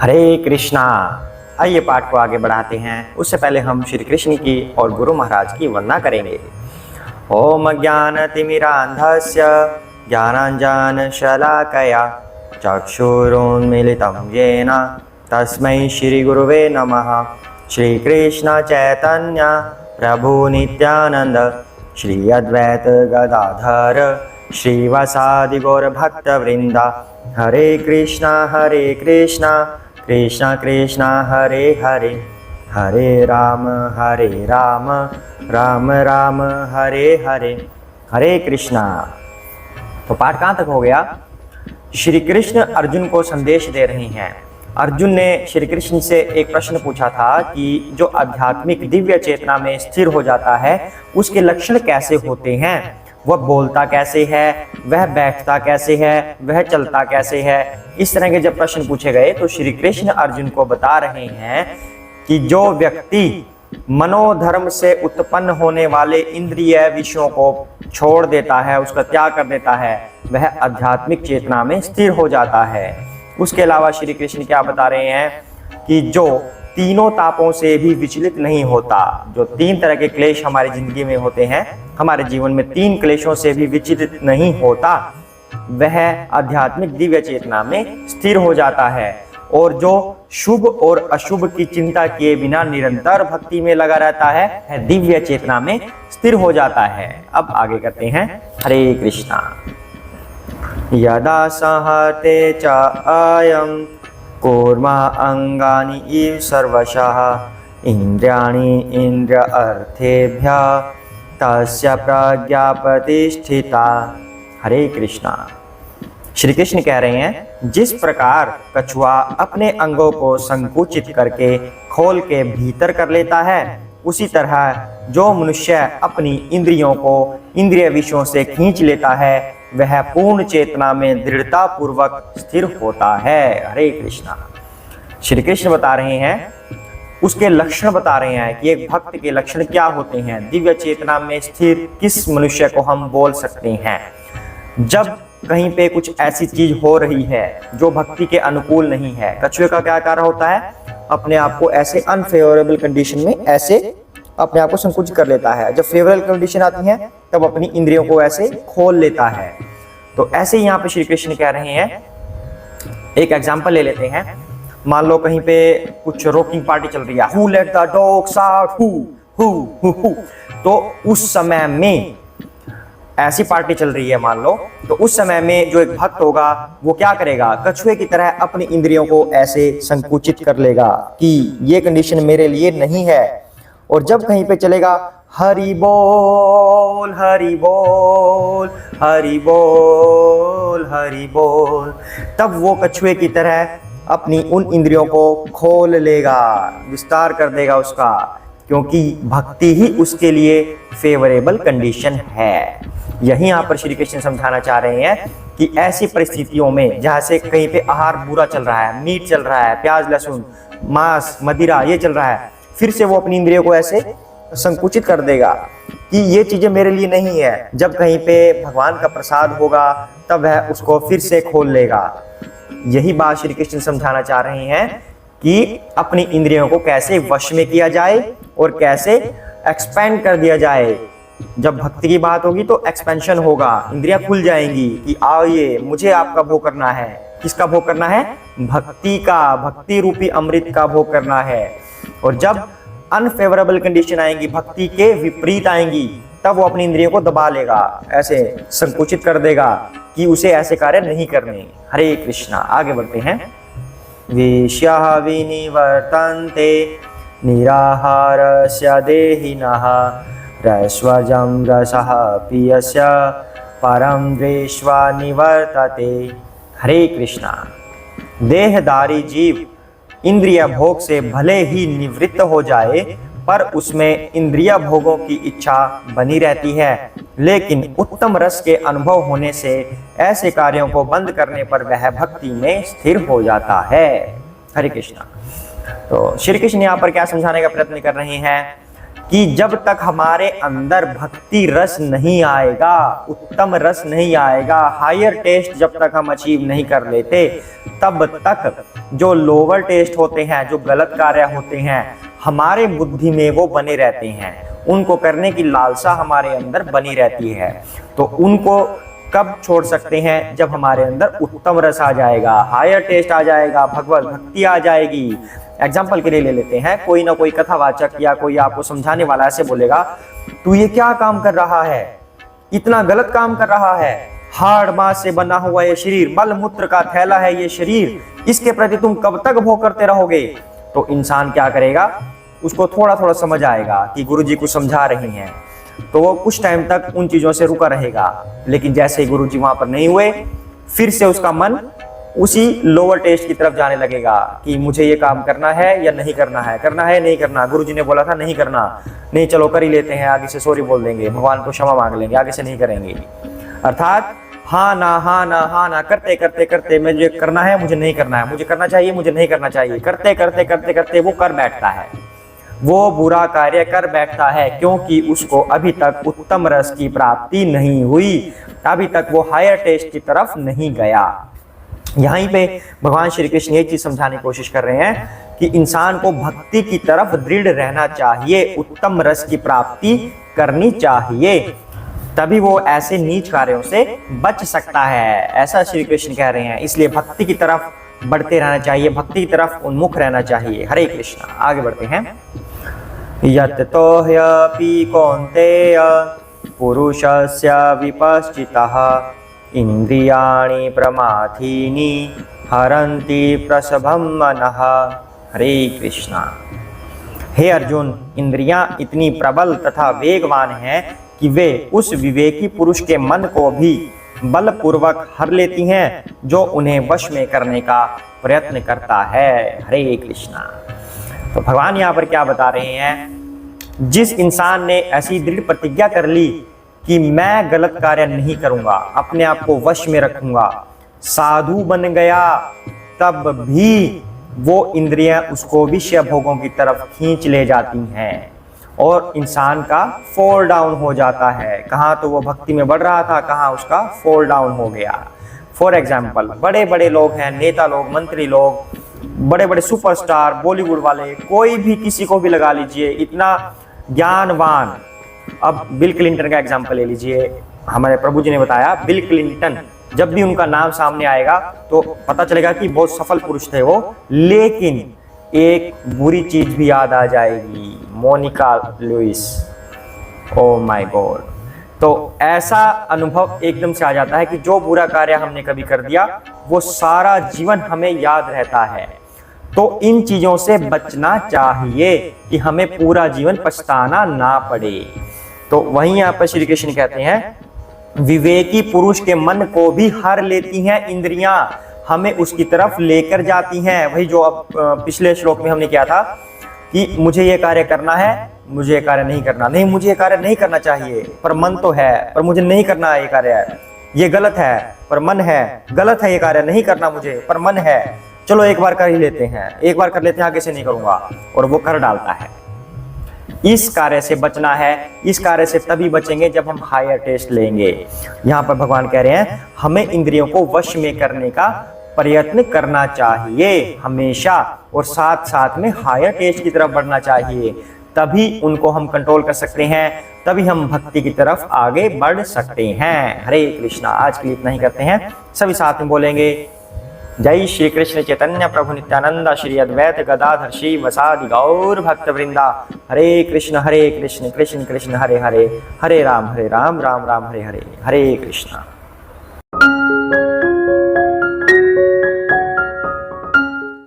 हरे कृष्णा। आइए पाठ को आगे बढ़ाते हैं। उससे पहले हम श्री कृष्ण की और गुरु महाराज की वंदना करेंगे। ओम ज्ञानतिमिरान्धस्य ज्ञानाञ्जनशलाकया चक्षुरुन्मीलितं येन तस्मै श्रीगुरुवे नमः। श्रीकृष्ण चैतन्य प्रभु नित्यानंद श्री अद्वैत गदाधर श्रीवासादि गौर भक्तवृंद। हरे कृष्णा कृष्णा कृष्णा हरे हरे, हरे राम राम राम हरे हरे। हरे कृष्णा। तो पाठ कहाँ तक हो गया? श्री कृष्ण अर्जुन को संदेश दे रहे हैं। अर्जुन ने श्री कृष्ण से एक प्रश्न पूछा था कि जो आध्यात्मिक दिव्य चेतना में स्थिर हो जाता है उसके लक्षण कैसे होते हैं, वह बोलता कैसे है, वह बैठता कैसे है, वह चलता कैसे है। इस तरह के जब प्रश्न पूछे गए तो श्री कृष्ण अर्जुन को बता रहे हैं कि जो व्यक्ति मनोधर्म से उत्पन्न होने वाले इंद्रिय विषयों को छोड़ देता है, उसका त्याग कर देता है, वह आध्यात्मिक चेतना में स्थिर हो जाता है। उसके अलावा श्री कृष्ण क्या बता रहे हैं कि जो तीनों तापों से भी विचलित नहीं होता, जो तीन तरह के क्लेश हमारी जिंदगी में होते हैं, हमारे जीवन में तीन क्लेशों से भी विचलित नहीं होता, वह आध्यात्मिक दिव्य चेतना में स्थिर हो जाता है। और जो शुभ और अशुभ की चिंता किए बिना निरंतर भक्ति में लगा रहता है, वह दिव्य चेतना में स्थिर हो जाता है। अब आगे करते हैं। हरे कृष्णा। यदा सहते च अयं कूर्मा अंगानि इव सर्वशः इंद्रियाणि इंद्रिय अर्थेभ्यः तस्य प्रज्ञा प्रतिष्ठिता। हरे कृष्णा। श्री कृष्ण कह रहे हैं, जिस प्रकार कछुआ अपने अंगों को संकुचित करके खोल के भीतर कर लेता है, उसी तरह जो मनुष्य अपनी इंद्रियों को इंद्रिय विषयों से खींच लेता है, वह पूर्ण चेतना में दृढ़ता पूर्वक स्थिर होता है। हरे कृष्णा। श्री कृष्ण बता रहे हैं, उसके लक्षण बता रहे हैं कि एक भक्त के लक्षण क्या होते हैं। दिव्य चेतना में स्थिर किस मनुष्य को हम बोल सकते हैं? जब कहीं पे कुछ ऐसी चीज हो रही है जो भक्ति के अनुकूल नहीं है, कछुए का क्या कार्य होता है? अपने आप को ऐसे अनफेवरेबल कंडीशन में ऐसे अपने आप को संकुचित कर लेता है। जब फेवरेबल कंडीशन आती है तब अपनी इंद्रियों को ऐसे खोल लेता है। तो ऐसे ही यहाँ पे श्री कृष्ण कह रहे हैं, एक एग्जांपल ले लेते हैं। मान लो कहीं पे कुछ रॉकिंग पार्टी चल रही है, who let the dogs out, who. तो उस समय में ऐसी पार्टी चल रही है मान लो, तो उस समय में जो एक भक्त होगा वो क्या करेगा? कछुए की तरह अपनी इंद्रियों को ऐसे संकुचित कर लेगा कि ये कंडीशन मेरे लिए नहीं है। और जब कहीं पे चलेगा हरि बोल हरि बोल हरि बोल हरि बोल, तब वो कछुए की तरह अपनी उन इंद्रियों को खोल लेगा, विस्तार कर देगा उसका, क्योंकि भक्ति ही उसके लिए फेवरेबल कंडीशन है। यही यहाँ पर श्री कृष्ण समझाना चाह रहे हैं कि ऐसी परिस्थितियों में जहाँ से कहीं पे आहार बुरा चल रहा है, मीट चल रहा है, प्याज लहसुन मांस मदिरा ये चल रहा है, फिर से वो अपनी इंद्रियों को ऐसे संकुचित कर देगा कि ये चीजें मेरे लिए नहीं है। जब कहीं पे भगवान का प्रसाद होगा तब वह उसको फिर से खोल लेगा। यही बात श्री कृष्ण समझाना चाह रहे हैं कि अपनी इंद्रियों को कैसे वश में किया जाए और कैसे एक्सपेंड कर दिया जाए। जब भक्ति की बात होगी तो एक्सपेंशन होगा, इंद्रियां खुल जाएंगी कि आइए मुझे आपका भोग करना है। किसका भोग करना है? भक्ति का, भक्ति रूपी अमृत का भोग करना है। और जब अनफेवरेबल कंडीशन आएंगी, भक्ति के विपरीत आएंगी, तब वो अपनी इंद्रियों को दबा लेगा, ऐसे संकुचित कर देगा कि उसे ऐसे कार्य नहीं करने। हरे कृष्णा। आगे बढ़ते हैं। विषयः विनिवर्तन्ते निराहारस्य देहिनः रस्वजं रसः पीयस्य परं दृष्ट्वा निवर्तते। हरे कृष्णा। देहधारी जीव इंद्रिय भोग से भले ही निवृत्त हो जाए, पर उसमें इंद्रिय भोगों की इच्छा बनी रहती है। लेकिन उत्तम रस के अनुभव होने से ऐसे कार्यों को बंद करने पर वह भक्ति में स्थिर हो जाता है। हरे कृष्णा। तो श्री कृष्ण यहाँ पर क्या समझाने का प्रयत्न कर रहे हैं कि जब तक हमारे अंदर भक्ति रस नहीं आएगा, उत्तम रस नहीं आएगा, हायर टेस्ट जब तक हम अचीव नहीं कर लेते, तब तक जो लोअर टेस्ट होते हैं, जो गलत कार्य होते हैं, हमारे बुद्धि में वो बने रहते हैं, उनको करने की लालसा हमारे अंदर बनी रहती है। तो उनको कब छोड़ सकते हैं? जब हमारे अंदर उत्तम रस आ जाएगा, हायर टेस्ट आ जाएगा, भगवत भक्ति आ जाएगी। एग्जाम्पल के लिए ले लेते हैं, कोई ना कोई कथावाचक या कोई आपको समझाने वाला ऐसे बोलेगा, तू ये क्या काम कर रहा है, इतना गलत काम कर रहा है, हाड़ मांस से बना हुआ ये शरीर, मल मूत्र का थैला है ये शरीर, इसके प्रति तुम कब तक भोग करते रहोगे? तो इंसान क्या करेगा? उसको थोड़ा थोड़ा समझ आएगा कि गुरुजी कुछ समझा रही हैं, तो वो कुछ टाइम तक उन चीजों से रुका रहेगा। लेकिन जैसे ही गुरुजी वहां पर नहीं हुए, फिर से उसका मन उसी लोअर टेस्ट की तरफ जाने लगेगा कि मुझे ये काम करना है या नहीं करना है, करना है नहीं करना, गुरुजी ने बोला था नहीं करना, नहीं चलो कर ही लेते हैं, आगे से सॉरी बोल देंगे, भगवान को क्षमा मांग लेंगे, आगे से नहीं करेंगे। अर्थात हाँ ना हाँ ना हाँ ना करते करते करते मुझे करना है, मुझे नहीं करना है, मुझे करना चाहिए, मुझे नहीं करना चाहिए, करते करते करते करते वो कर बैठता है, वो बुरा कार्य कर बैठता है, क्योंकि उसको अभी तक उत्तम रस की प्राप्ति नहीं हुई, अभी तक वो हायर टेस्ट की तरफ नहीं गया। यहीं पे भगवान श्री कृष्ण ये चीज समझाने की कोशिश कर रहे हैं कि इंसान को भक्ति की तरफ दृढ़ रहना चाहिए, उत्तम रस की प्राप्ति करनी चाहिए, तभी वो ऐसे नीच कार्यों से बच सकता है, ऐसा श्री कृष्ण कह रहे हैं। इसलिए भक्ति की तरफ बढ़ते रहना चाहिए, भक्ति की तरफ उन्मुख रहना चाहिए। हरे कृष्णा। आगे बढ़ते हैं। यत् तो ह्यपि कौन्तेय पुरुषस्य विपश्चितः इंद्रियाणि प्रमाथीनि हरन्ति प्रसभं मनः। हरे कृष्णा। हे अर्जुन, इंद्रियां इतनी प्रबल तथा वेगवान हैं कि वे उस विवेकी पुरुष के मन को भी बलपूर्वक हर लेती हैं जो उन्हें वश में करने का प्रयत्न करता है। हरे कृष्णा। तो भगवान यहाँ पर क्या बता रहे हैं? जिस इंसान ने ऐसी दृढ़ प्रतिज्ञा कर ली कि मैं गलत कार्य नहीं करूंगा, अपने आप को वश में रखूंगा, साधु बन गया, तब भी वो इंद्रियां उसको विषय भोगों की तरफ खींच ले जाती हैं और इंसान का फॉल डाउन हो जाता है। कहाँ तो वो भक्ति में बढ़ रहा था, कहाँ उसका फॉल डाउन हो गया। फॉर एग्जाम्पल, बड़े बड़े लोग हैं, नेता लोग, मंत्री लोग, बड़े बड़े सुपरस्टार, बॉलीवुड वाले, कोई भी किसी को भी लगा लीजिए, इतना ज्ञानवान। अब बिल क्लिंटन का एग्जाम्पल ले लीजिए, हमारे प्रभु जी ने बताया बिल क्लिंटन, जब भी उनका नाम सामने आएगा तो पता चलेगा कि बहुत सफल पुरुष थे वो, लेकिन एक बुरी चीज भी याद आ जाएगी, Monica Lewis. Oh my god. तो ऐसा अनुभव एकदम से आ जाता है कि जो बुरा कार्य हमने कभी कर दिया वो सारा जीवन हमें याद रहता है। तो इन चीजों से बचना चाहिए कि हमें पूरा जीवन पछताना ना पड़े। तो वहीं यहाँ पर श्री कृष्ण कहते हैं, विवेकी पुरुष के मन को भी हर लेती हैं इंद्रियां, हमें उसकी तरफ लेकर जाती हैं। वही जो अब पिछले श्लोक में हमने किया था कि मुझे ये कार्य करना है, मुझे ये कार्य नहीं करना, नहीं मुझे ये कार्य नहीं करना चाहिए पर मन तो है, पर मुझे नहीं करना है ये कार्य, ये गलत है पर मन है, गलत है ये कार्य नहीं करना मुझे पर मन है, चलो एक बार कर ही लेते हैं, एक बार कर लेते हैं, आगे से नहीं करूंगा, और वो कर डालता है। इस कार्य से बचना है। इस कार्य से तभी बचेंगे जब हम हायर टेस्ट लेंगे। यहाँ पर भगवान कह रहे हैं हमें इंद्रियों को वश में करने का प्रयत्न करना चाहिए हमेशा, और साथ साथ में हायर टेस्ट की तरफ बढ़ना चाहिए, तभी उनको हम कंट्रोल कर सकते हैं, तभी हम भक्ति की तरफ आगे बढ़ सकते हैं। हरे कृष्णा। आज के लिए इतना ही करते हैं, सभी साथ में बोलेंगे जय श्री कृष्ण चैतन्य प्रभु नित्यानंद श्री अद्वैत गदाधर श्री वसादि गौर भक्त वृंदा। हरे कृष्ण कृष्ण कृष्ण हरे हरे, हरे राम राम राम हरे हरे, हरे कृष्णा।